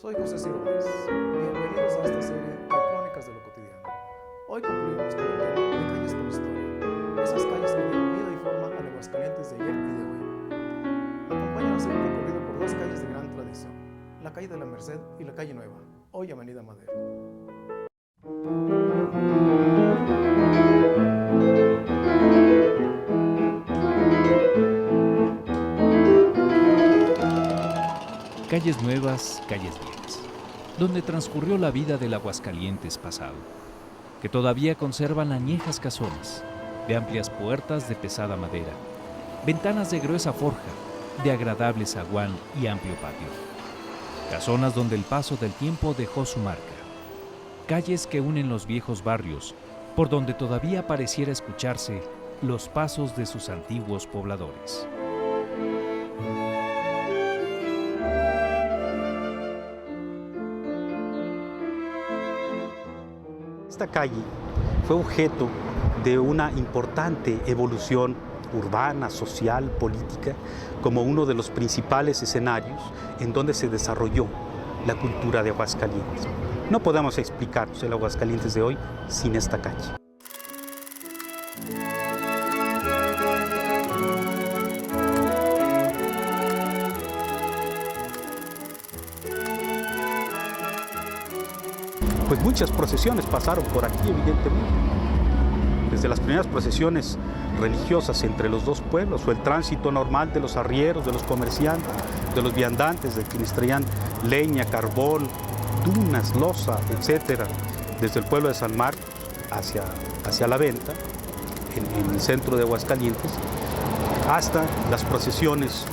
Soy José Ciro Báez. Bienvenidos a esta serie de Crónicas de lo Cotidiano. Hoy concluimos con el tema de calles con historia, esas calles que dieron vida y forma al Aguascalientes de ayer y de hoy. Acompáñanos a hacer un recorrido por dos calles de gran tradición, la calle de la Merced y la calle Nueva, hoy Avenida Madero. Calles nuevas, calles viejas, donde transcurrió la vida del Aguascalientes pasado, que todavía conservan añejas casonas, de amplias puertas de pesada madera, ventanas de gruesa forja, de agradable zaguán y amplio patio. Casonas donde el paso del tiempo dejó su marca. Calles que unen los viejos barrios, por donde todavía pareciera escucharse los pasos de sus antiguos pobladores. Esta calle fue objeto de una importante evolución urbana, social, política, como uno de los principales escenarios en donde se desarrolló la cultura de Aguascalientes. No podemos explicarnos el Aguascalientes de hoy sin esta calle. Pues muchas procesiones pasaron por aquí, evidentemente. Desde las primeras procesiones religiosas entre los dos pueblos, o el tránsito normal de los arrieros, de los comerciantes, de los viandantes, de quienes traían leña, carbón, tunas, loza, etc., desde el pueblo de San Marcos hacia la venta, en el centro de Aguascalientes, hasta las procesiones,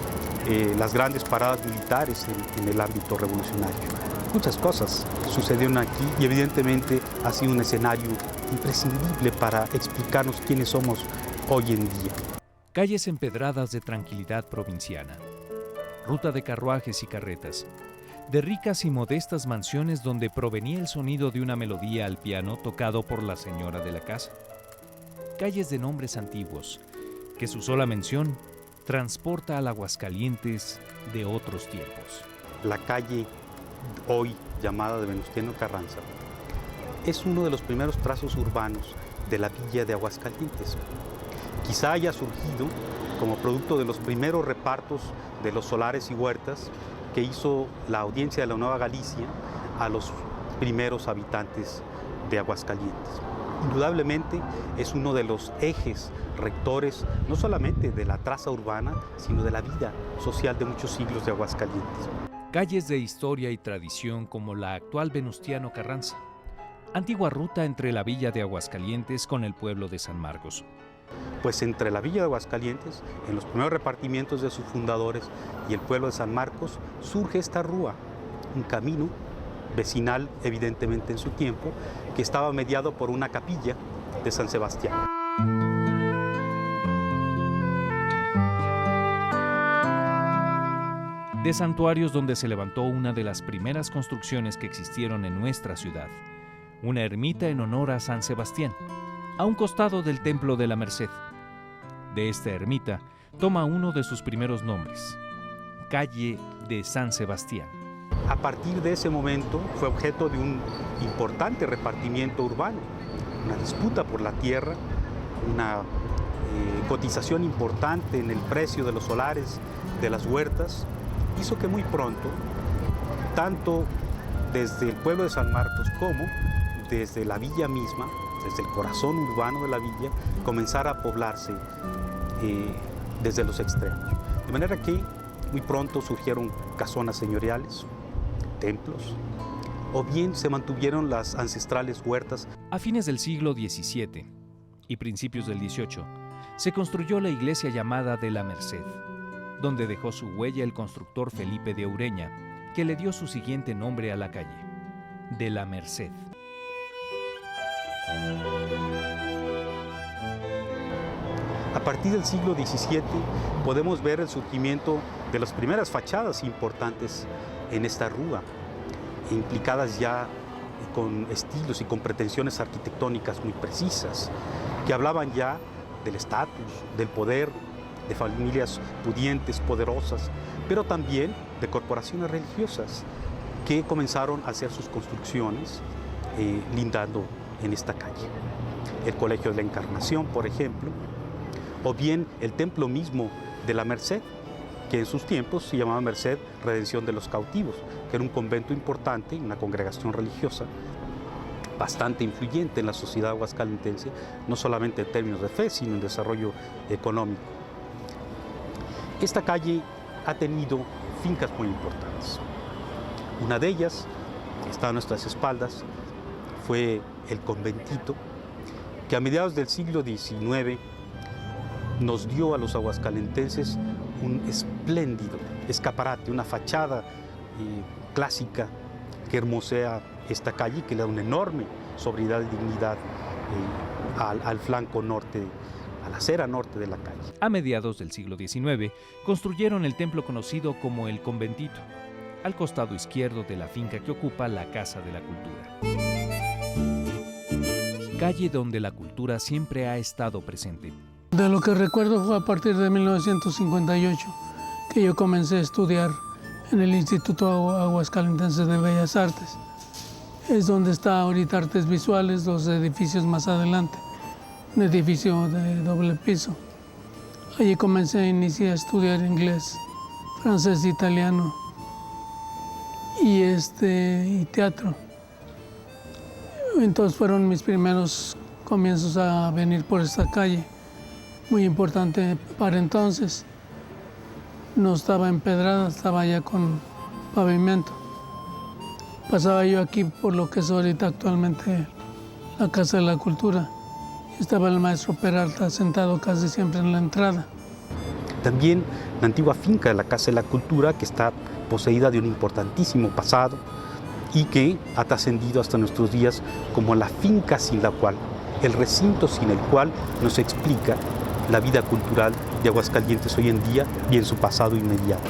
las grandes paradas militares en el ámbito revolucionario. Muchas cosas sucedieron aquí y evidentemente ha sido un escenario imprescindible para explicarnos quiénes somos hoy en día. Calles empedradas de tranquilidad provinciana, ruta de carruajes y carretas, de ricas y modestas mansiones donde provenía el sonido de una melodía al piano tocado por la señora de la casa. Calles de nombres antiguos, que su sola mención transporta al Aguascalientes de otros tiempos. La calle hoy llamada de Venustiano Carranza, es uno de los primeros trazos urbanos de la villa de Aguascalientes. Quizá haya surgido como producto de los primeros repartos de los solares y huertas que hizo la Audiencia de la Nueva Galicia a los primeros habitantes de Aguascalientes. Indudablemente es uno de los ejes rectores no solamente de la traza urbana, sino de la vida social de muchos siglos de Aguascalientes. Calles de historia y tradición como la actual Venustiano Carranza, antigua ruta entre la villa de Aguascalientes con el pueblo de San Marcos. Pues entre la villa de Aguascalientes, en los primeros repartimientos de sus fundadores y el pueblo de San Marcos, surge esta rúa, un camino vecinal evidentemente en su tiempo, que estaba mediado por una capilla de San Sebastián. De santuarios donde se levantó una de las primeras construcciones que existieron en nuestra ciudad, una ermita en honor a San Sebastián, a un costado del Templo de la Merced. De esta ermita toma uno de sus primeros nombres, Calle de San Sebastián. A partir de ese momento fue objeto de un importante repartimiento urbano, una disputa por la tierra, una cotización importante en el precio de los solares, de las huertas, hizo que muy pronto, tanto desde el pueblo de San Marcos como desde la villa misma, desde el corazón urbano de la villa, comenzara a poblarse desde los extremos. De manera que muy pronto surgieron casonas señoriales, templos, o bien se mantuvieron las ancestrales huertas. A fines del siglo XVII y principios del XVIII, se construyó la iglesia llamada de la Merced, donde dejó su huella el constructor Felipe de Ureña, que le dio su siguiente nombre a la calle, de la Merced. A partir del siglo XVII podemos ver el surgimiento de las primeras fachadas importantes en esta rúa, implicadas ya con estilos y con pretensiones arquitectónicas muy precisas, que hablaban ya del estatus, del poder, de familias pudientes, poderosas, pero también de corporaciones religiosas que comenzaron a hacer sus construcciones lindando en esta calle. El Colegio de la Encarnación, por ejemplo, o bien el templo mismo de la Merced, que en sus tiempos se llamaba Merced Redención de los Cautivos, que era un convento importante, una congregación religiosa bastante influyente en la sociedad aguascalentense, no solamente en términos de fe, sino en desarrollo económico. Esta calle ha tenido fincas muy importantes. Una de ellas, que está a nuestras espaldas, fue el conventito, que a mediados del siglo XIX nos dio a los aguascalentenses un espléndido escaparate, una fachada clásica que hermosea esta calle, que le da una enorme sobriedad y dignidad al flanco norte, a la acera norte de la calle. A mediados del siglo XIX, construyeron el templo conocido como el Conventito, al costado izquierdo de la finca que ocupa la Casa de la Cultura. Calle donde la cultura siempre ha estado presente. De lo que recuerdo fue a partir de 1958 que yo comencé a estudiar en el Instituto Aguascalentense de Bellas Artes. Es donde está ahorita Artes Visuales, 2 edificios más adelante, un edificio de doble piso. Allí comencé a iniciar a estudiar inglés, francés, italiano y teatro. Entonces fueron mis primeros comienzos a venir por esta calle, muy importante para entonces. No estaba empedrada, estaba ya con pavimento. Pasaba yo aquí por lo que es ahorita actualmente la Casa de la Cultura. Estaba el maestro Peralta sentado casi siempre en la entrada. También la antigua finca de la Casa de la Cultura, que está poseída de un importantísimo pasado y que ha trascendido hasta nuestros días como la finca sin la cual, el recinto sin el cual nos explica la vida cultural de Aguascalientes hoy en día y en su pasado inmediato.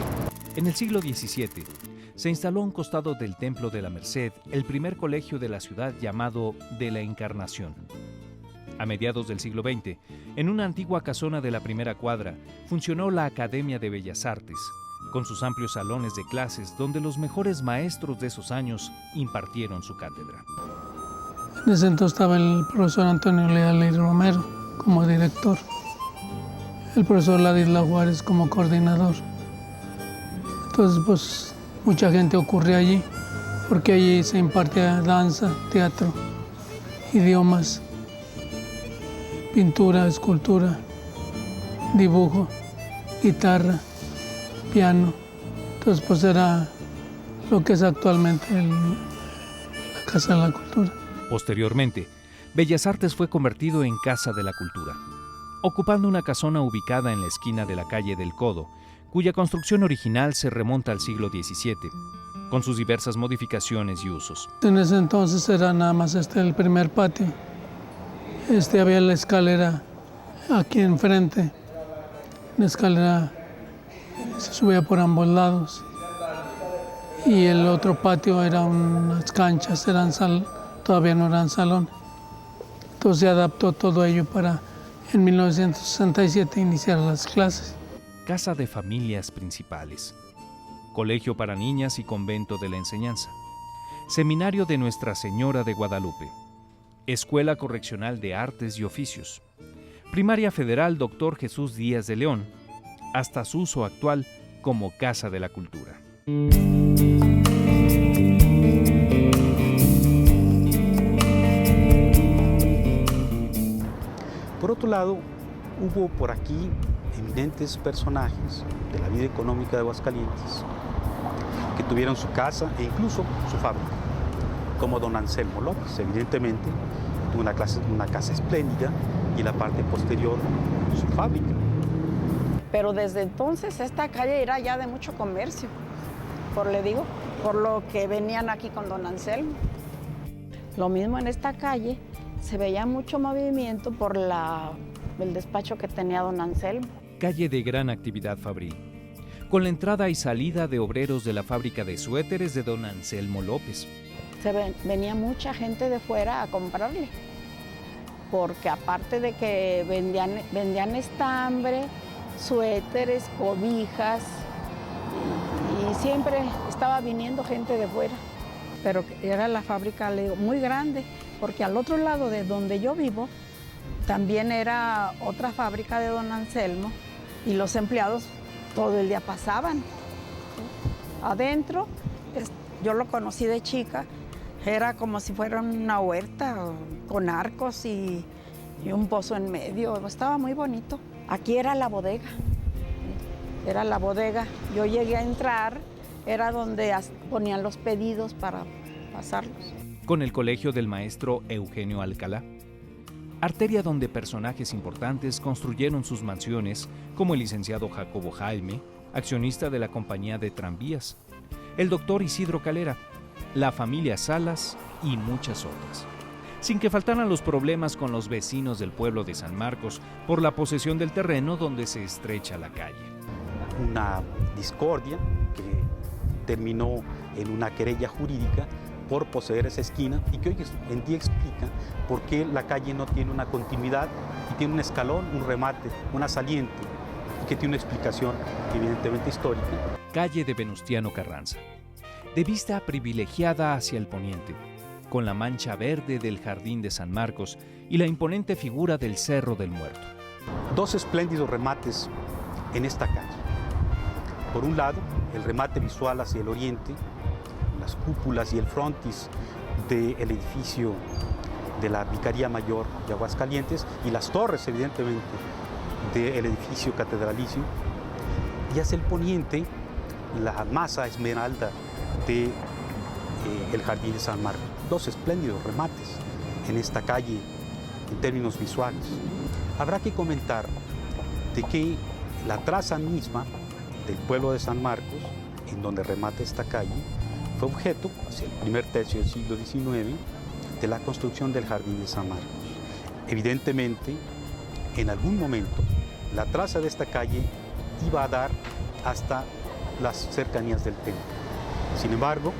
En el siglo XVII, se instaló a un costado del Templo de la Merced el primer colegio de la ciudad llamado de la Encarnación. A mediados del siglo XX, en una antigua casona de la primera cuadra, funcionó la Academia de Bellas Artes, con sus amplios salones de clases donde los mejores maestros de esos años impartieron su cátedra. En ese entonces estaba el profesor Antonio Leal y Romero como director, el profesor Ladislau Juárez como coordinador. Entonces, pues, mucha gente ocurría allí, porque allí se impartía danza, teatro, idiomas, pintura, escultura, dibujo, guitarra, piano. Entonces, pues era lo que es actualmente la Casa de la Cultura. Posteriormente, Bellas Artes fue convertido en Casa de la Cultura, ocupando una casona ubicada en la esquina de la calle del Codo, cuya construcción original se remonta al siglo XVII, con sus diversas modificaciones y usos. En ese entonces era nada más el primer patio. Había la escalera aquí enfrente. La escalera se subía por ambos lados. Y el otro patio era unas canchas, todavía no eran salón. Entonces se adaptó todo ello para en 1967 iniciar las clases. Casa de Familias Principales, Colegio para Niñas y Convento de la Enseñanza, Seminario de Nuestra Señora de Guadalupe, Escuela Correccional de Artes y Oficios, Primaria Federal Dr. Jesús Díaz de León, hasta su uso actual como Casa de la Cultura. Por otro lado, hubo por aquí eminentes personajes de la vida económica de Aguascalientes que tuvieron su casa e incluso su fábrica, como don Anselmo López, evidentemente, tuvo una casa espléndida y en la parte posterior su fábrica. Pero desde entonces esta calle era ya de mucho comercio, por lo que venían aquí con don Anselmo. Lo mismo en esta calle, se veía mucho movimiento por el despacho que tenía don Anselmo. Calle de gran actividad fabril, con la entrada y salida de obreros de la fábrica de suéteres de don Anselmo López. Venía mucha gente de fuera a comprarle, porque aparte de que vendían estambre, suéteres, cobijas, y siempre estaba viniendo gente de fuera. pero era la fábrica, le digo, muy grande, porque al otro lado de donde yo vivo también era otra fábrica de don Anselmo y los empleados todo el día pasaban. Adentro, yo lo conocí de chica, era como si fuera una huerta con arcos y un pozo en medio, estaba muy bonito. Aquí era la bodega, yo llegué a entrar, era donde ponían los pedidos para pasarlos. Con el colegio del maestro Eugenio Alcalá, arteria donde personajes importantes construyeron sus mansiones, como el licenciado Jacobo Jaime, accionista de la compañía de tranvías, el doctor Isidro Calera, la familia Salas y muchas otras. Sin que faltaran los problemas con los vecinos del pueblo de San Marcos por la posesión del terreno donde se estrecha la calle. Una discordia que terminó en una querella jurídica por poseer esa esquina y que hoy en día explica por qué la calle no tiene una continuidad y tiene un escalón, un remate, una saliente, y que tiene una explicación evidentemente histórica. Calle de Venustiano Carranza, de vista privilegiada hacia el poniente, con la mancha verde del Jardín de San Marcos y la imponente figura del Cerro del Muerto. Dos espléndidos remates en esta calle. Por un lado, el remate visual hacia el oriente, las cúpulas y el frontis del edificio de la Vicaría Mayor de Aguascalientes y las torres, evidentemente, del edificio catedralicio. Y hacia el poniente, la masa esmeralda del Jardín de San Marcos. Dos espléndidos remates en esta calle en términos visuales. Habrá que comentar de que la traza misma del pueblo de San Marcos, en donde remata esta calle, fue objeto, hacia el primer tercio del siglo XIX, de la construcción del Jardín de San Marcos. Evidentemente, en algún momento, la traza de esta calle iba a dar hasta las cercanías del templo. Sin embargo,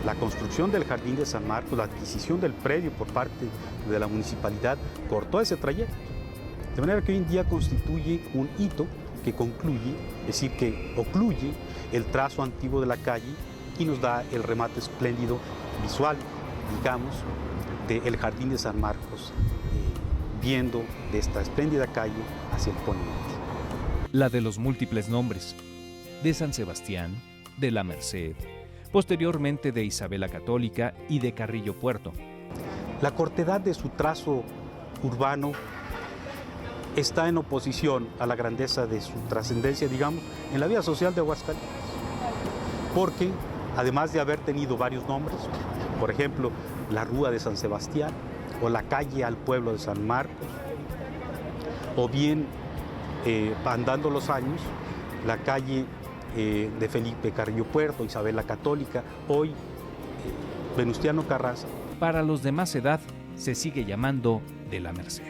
la construcción del Jardín de San Marcos, la adquisición del predio por parte de la municipalidad, cortó ese trayecto. De manera que hoy en día constituye un hito que concluye, es decir, que ocluye el trazo antiguo de la calle y nos da el remate espléndido visual, digamos, del Jardín de San Marcos, viendo de esta espléndida calle hacia el poniente. La de los múltiples nombres, de San Sebastián, de la Merced, posteriormente de Isabel la Católica y de Carrillo Puerto. La cortedad de su trazo urbano está en oposición a la grandeza de su trascendencia, digamos, en la vida social de Aguascalientes. Porque, además de haber tenido varios nombres, por ejemplo, la Rúa de San Sebastián, o la calle al pueblo de San Marcos, o bien, andando los años, la calle de Felipe Carrillo Puerto, Isabel la Católica, hoy Venustiano Carranza. Para los de más edad, se sigue llamando de la Merced.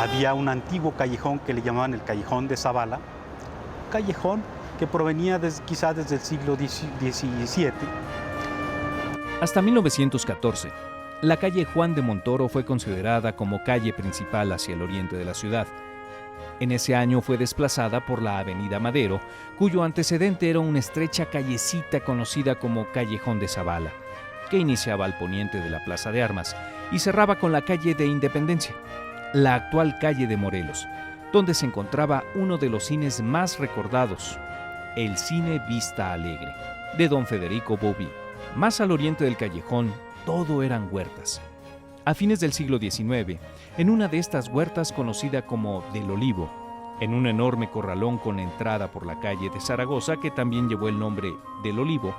Había un antiguo callejón que le llamaban el Callejón de Zavala, callejón que provenía quizá desde el siglo XVII. Hasta 1914, la calle Juan de Montoro fue considerada como calle principal hacia el oriente de la ciudad. En ese año fue desplazada por la Avenida Madero, cuyo antecedente era una estrecha callecita conocida como Callejón de Zavala, que iniciaba al poniente de la Plaza de Armas y cerraba con la calle de Independencia, la actual calle de Morelos, donde se encontraba uno de los cines más recordados, el Cine Vista Alegre, de don Federico Bobby. Más al oriente del callejón, todo eran huertas. A fines del siglo XIX, en una de estas huertas conocida como del Olivo, en un enorme corralón con entrada por la calle de Zaragoza, que también llevó el nombre del Olivo,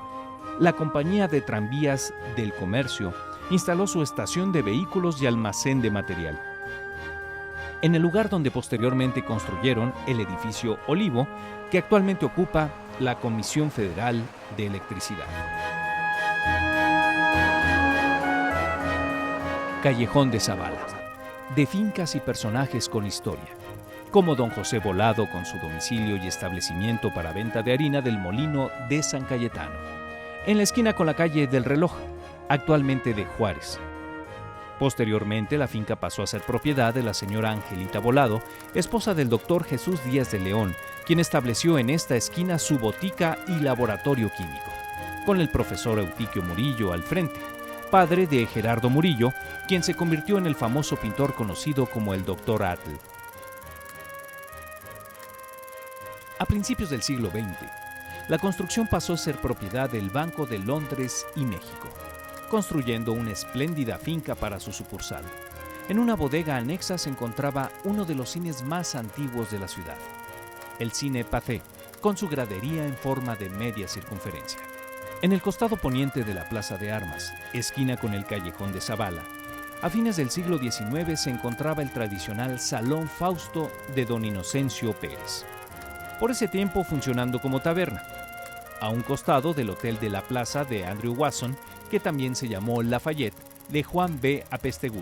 la compañía de tranvías del comercio instaló su estación de vehículos y almacén de material. En el lugar donde posteriormente construyeron el edificio Olivo, que actualmente ocupa la Comisión Federal de Electricidad. Callejón de Zavala, de fincas y personajes con historia. como don José Volado con su domicilio y establecimiento para venta de harina del Molino de San Cayetano, en la esquina con la calle del Reloj, actualmente de Juárez. Posteriormente, la finca pasó a ser propiedad de la señora Angelita Volado, esposa del doctor Jesús Díaz de León, quien estableció en esta esquina su botica y laboratorio químico, con el profesor Eutiquio Murillo al frente, padre de Gerardo Murillo, quien se convirtió en el famoso pintor conocido como el Dr. Atl. A principios del siglo XX, la construcción pasó a ser propiedad del Banco de Londres y México, construyendo una espléndida finca para su sucursal. En una bodega anexa se encontraba uno de los cines más antiguos de la ciudad, el Cine Pathé, con su gradería en forma de media circunferencia. En el costado poniente de la Plaza de Armas, esquina con el Callejón de Zavala, a fines del siglo XIX se encontraba el tradicional Salón Fausto de don Inocencio Pérez, por ese tiempo funcionando como taberna, a un costado del Hotel de la Plaza de Andrew Wasson, que también se llamó Lafayette, de Juan B. Apestegui.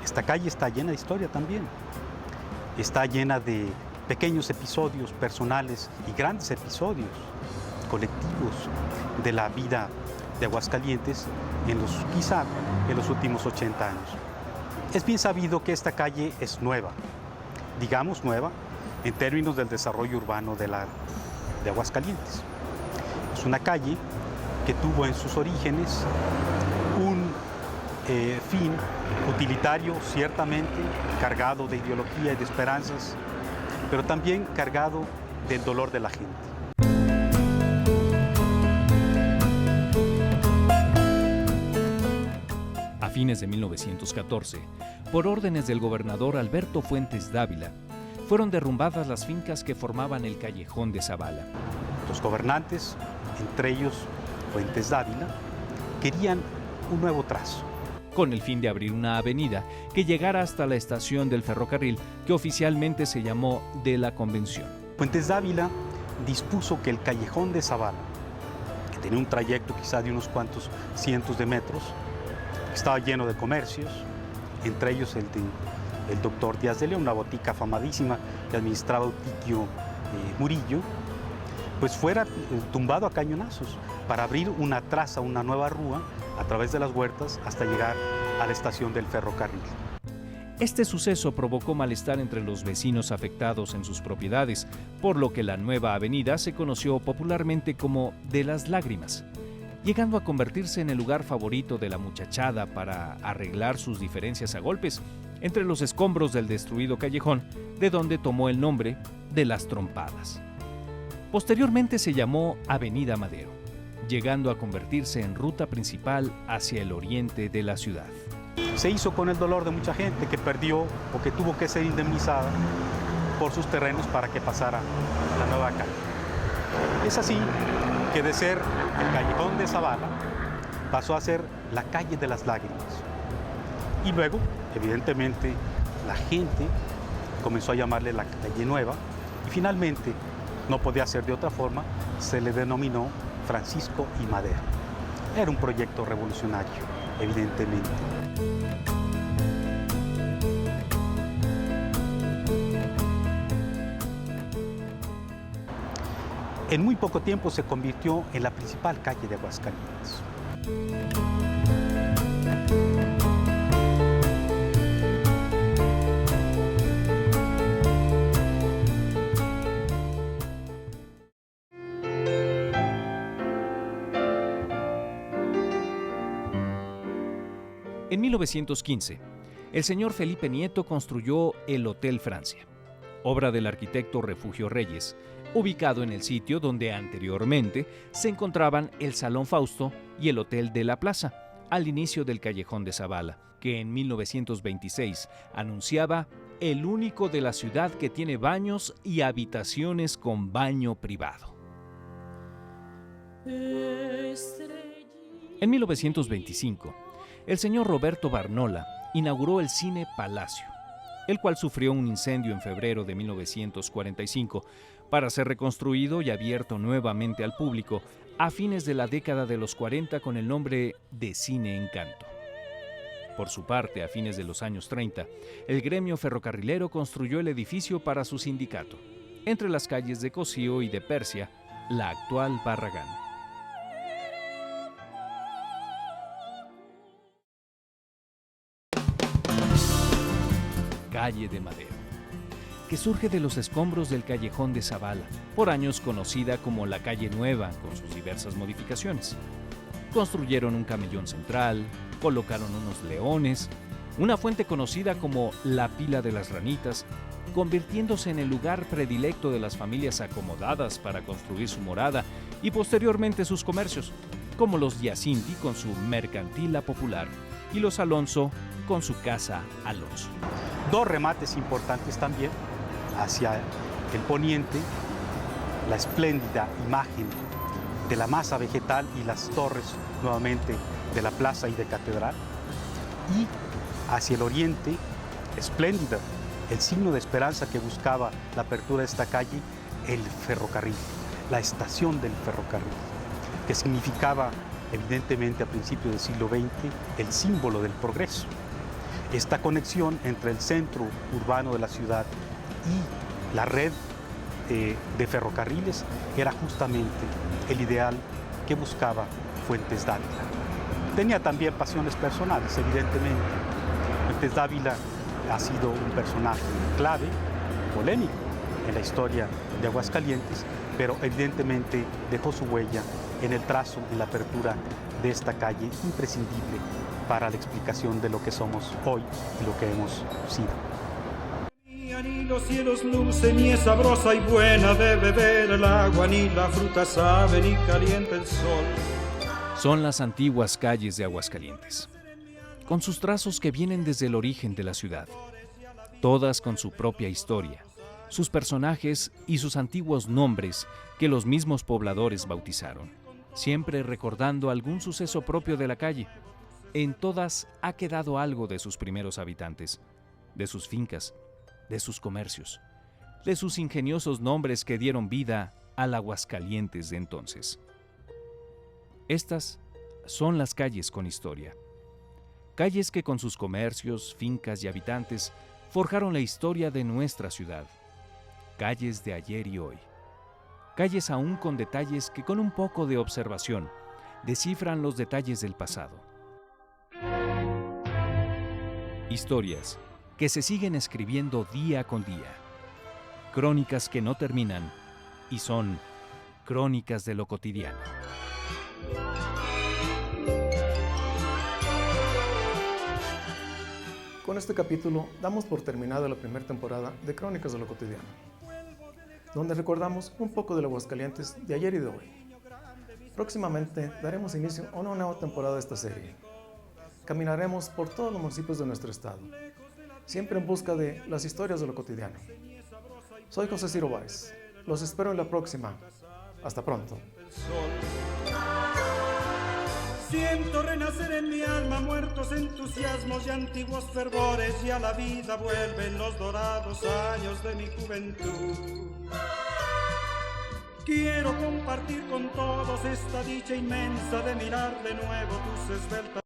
Esta calle está llena de historia también. Está llena de pequeños episodios personales y grandes episodios colectivos de la vida de Aguascalientes quizá en los últimos 80 años. Es bien sabido que esta calle es nueva, digamos nueva, en términos del desarrollo urbano de Aguascalientes. Es una calle que tuvo en sus orígenes un fin utilitario, ciertamente, cargado de ideología y de esperanzas, pero también cargado del dolor de la gente. A fines de 1914, por órdenes del gobernador Alberto Fuentes Dávila, fueron derrumbadas las fincas que formaban el Callejón de Zavala. Los gobernantes, entre ellos Fuentes Dávila, querían un nuevo trazo, con el fin de abrir una avenida que llegara hasta la estación del ferrocarril, que oficialmente se llamó de la Convención. Fuentes Dávila dispuso que el Callejón de Zavala, que tenía un trayecto quizá de unos cuantos cientos de metros, estaba lleno de comercios, entre ellos el doctor Díaz de León, una botica afamadísima que administraba Eutiquio Murillo, pues fuera tumbado a cañonazos para abrir una traza, una nueva rúa a través de las huertas hasta llegar a la estación del ferrocarril. Este suceso provocó malestar entre los vecinos afectados en sus propiedades, por lo que la nueva avenida se conoció popularmente como de las Lágrimas, llegando a convertirse en el lugar favorito de la muchachada para arreglar sus diferencias a golpes entre los escombros del destruido callejón, de donde tomó el nombre de Las Trompadas. Posteriormente se llamó Avenida Madero, llegando a convertirse en ruta principal hacia el oriente de la ciudad. Se hizo con el dolor de mucha gente que perdió o que tuvo que ser indemnizada por sus terrenos para que pasara la nueva calle. Es así que de ser el Callejón de Zavala pasó a ser la Calle de las Lágrimas. Y luego, evidentemente, la gente comenzó a llamarle la Calle Nueva y finalmente, no podía ser de otra forma, se le denominó Francisco y Madero. Era un proyecto revolucionario, evidentemente. En muy poco tiempo se convirtió en la principal calle de Aguascalientes. En 1915, el señor Felipe Nieto construyó el Hotel Francia, obra del arquitecto Refugio Reyes, ubicado en el sitio donde anteriormente se encontraban el Salón Fausto y el Hotel de la Plaza, al inicio del Callejón de Zavala, que en 1926 anunciaba el único de la ciudad que tiene baños y habitaciones con baño privado. En 1925, el señor Roberto Barnola inauguró el Cine Palacio, el cual sufrió un incendio en febrero de 1945, para ser reconstruido y abierto nuevamente al público a fines de la década de los 40 con el nombre de Cine Encanto. Por su parte, a fines de los años 30, el gremio ferrocarrilero construyó el edificio para su sindicato, entre las calles de Cocío y de Persia, la actual Barragán. Calle de Madero, que surge de los escombros del callejón de Zavala, por años conocida como la Calle Nueva, con sus diversas modificaciones. Construyeron un camellón central, colocaron unos leones, una fuente conocida como la Pila de las Ranitas, convirtiéndose en el lugar predilecto de las familias acomodadas para construir su morada y posteriormente sus comercios, como los Giacinti con su Mercantil La Popular y los Alonso con su Casa Alonso. Dos remates importantes también hacia el poniente, la espléndida imagen de la masa vegetal y las torres nuevamente de la plaza y de catedral, y hacia el oriente, espléndida, el signo de esperanza que buscaba la apertura de esta calle, el ferrocarril, la estación del ferrocarril, que significaba evidentemente a principios del siglo XX el símbolo del progreso. Esta conexión entre el centro urbano de la ciudad y la red de ferrocarriles era justamente el ideal que buscaba Fuentes Dávila. Tenía también pasiones personales, evidentemente. Fuentes Dávila ha sido un personaje clave, polémico en la historia de Aguascalientes, pero evidentemente dejó su huella en el trazo y la apertura de esta calle imprescindible para la explicación de lo que somos hoy y lo que hemos sido. Ni los cielos lucen, ni es sabrosa y buena de beber el agua, ni la fruta sabe, ni calienta el sol. Son las antiguas calles de Aguascalientes, con sus trazos que vienen desde el origen de la ciudad, todas con su propia historia, sus personajes y sus antiguos nombres que los mismos pobladores bautizaron, siempre recordando algún suceso propio de la calle. En todas ha quedado algo de sus primeros habitantes, de sus fincas, de sus comercios, de sus ingeniosos nombres que dieron vida al Aguascalientes de entonces. Estas son las calles con historia. Calles que con sus comercios, fincas y habitantes forjaron la historia de nuestra ciudad. Calles de ayer y hoy. Calles aún con detalles que con un poco de observación descifran los detalles del pasado. Historias que se siguen escribiendo día con día. Crónicas que no terminan y son crónicas de lo cotidiano. Con este capítulo damos por terminada la primera temporada de Crónicas de lo Cotidiano, donde recordamos un poco del Aguascalientes de ayer y de hoy. Próximamente daremos inicio a una nueva temporada de esta serie. Caminaremos por todos los municipios de nuestro estado, siempre en busca de las historias de lo cotidiano. Soy José Ciro Báez. Los espero en la próxima. Hasta pronto. Siento renacer en mi alma muertos entusiasmos y antiguos fervores, y a la vida vuelven los dorados años de mi juventud. Quiero compartir con todos esta dicha inmensa de mirar de nuevo tus esbeltas.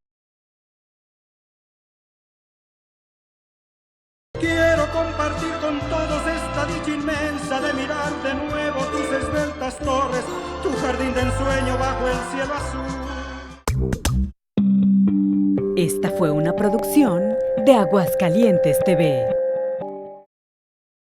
Quiero compartir con todos esta dicha inmensa de mirar de nuevo tus esbeltas torres, tu jardín de ensueño bajo el cielo azul. Esta fue una producción de Aguascalientes TV.